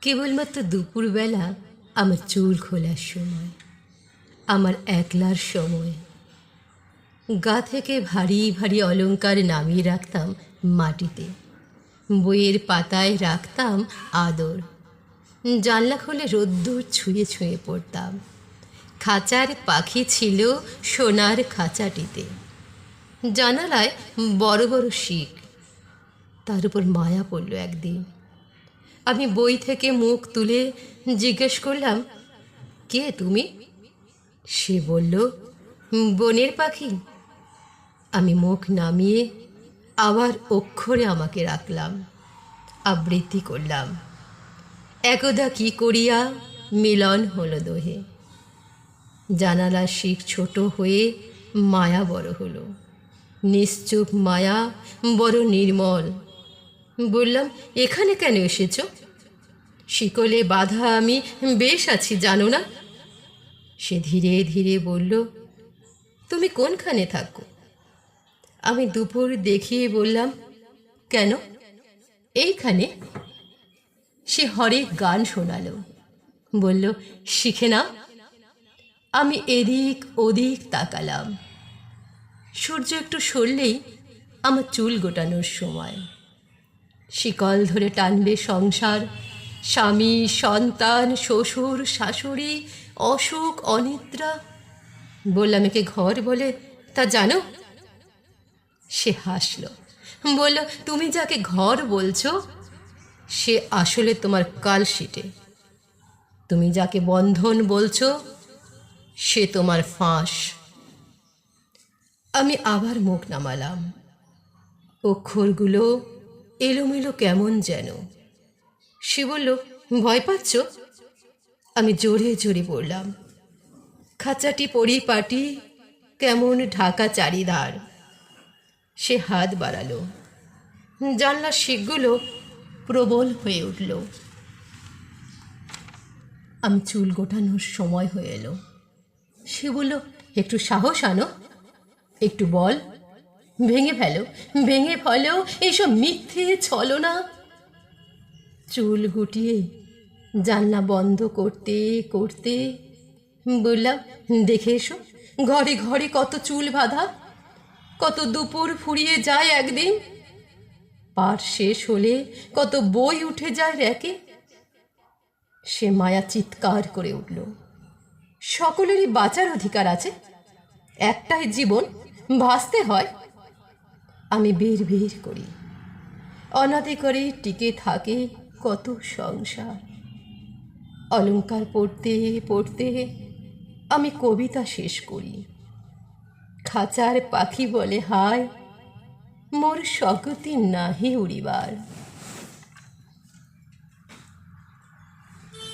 কেবলমাত্র দুপুরবেলা আমার চুল খোলার সময়, আমার একলার সময় গা থেকে ভারী ভারী অলংকার নামিয়ে রাখতাম মাটিতে, বইয়ের পাতায় রাখতাম আদর, জানলা খুলে রোদ্দুর ছুঁয়ে ছুঁয়ে পড়তাম। খাঁচার পাখি ছিল সোনার খাঁচাটিতে, জানালায় বড় বড় শিক। তার উপর মায়া পড়ল একদিন। আমি বই থেকে মুখ তুলে জিজ্ঞেস করলাম, কে তুমি? সে বলল, বনের পাখি। আমি মুখ নামিয়ে আবার অক্ষরে আমাকে রাখলাম, আবৃত্তি করলাম, একদা কি করিয়া মিলন হলো দোহে। জানালার শিক ছোট হয়ে মায়া বড় হলো, নিশ্চুপ মায়া, বড় নির্মল। বললাম, এখানে কেন এসেছ? শিকলে বাঁধা আমি বেশ আছি, জানো না? সে ধীরে ধীরে বলল, তুমি কোনখানে থাকো? আমি দুপুর দেখিয়ে বললাম, কেন? এইখানে। সে হরেক গান শোনালো, বলল, শিখে নাও। আমি এদিক ওদিক তাকালাম। সূর্য একটু সরলেই আমার চুল গোটানোর সময়। শিকল ধরে টানবে সংসার, স্বামী, সন্তান, শ্বশুর, শাশুড়ি, অসুখ, অনিদ্রা। বললাম, একে ঘর বলে তা জানো? সে হাসল, বলল, তুমি যাকে ঘর বলছো সে আসলে তোমার কালশিটে। তুমি যাকে বন্ধন বলছো সে তোমার ফাঁস। আমি আবার মুখ নামালাম। অক্ষরগুলো এলোমেলো কেমন যেন। সে বলল, ভয় পাচ্ছ? আমি জোরে জোরে বললাম, খাঁচাটি পরিপাটি, কেমন ঢাকা চারিধার। সে হাত বাড়ালো, জানলার শিকগুলো প্রবল হয়ে উঠল। আমি চুল গোটানোর সময় হয়ে এলো। সে বলল, একটু সাহস আনো, একটু বল, ভেঙে ফেলো, ভেঙে ফেলো এইসব মিথ্যে ছলনা। চুল গুটিয়ে জানলা বন্ধ করতে করতে বললাম, দেখে এসো, ঘরে ঘরে কত চুল বাঁধা, কত দুপুর ফুরিয়ে যায় একদিন। পাঠ শেষ হলে কত বই উঠে যায় র্যাকে। সে মায়া চিৎকার করে উঠল, সকলেরই বাঁচার অধিকার আছে, একটাই জীবন, ভাসতে হয়। আমি বের বের করি, অনাদি করে টিকে থাকে কত সংসার। অলংকার পড়তে পড়তে আমি কবিতা শেষ করি। খাঁচার পাখি বলে, হায় মোর শকতি নাহি উড়িবার।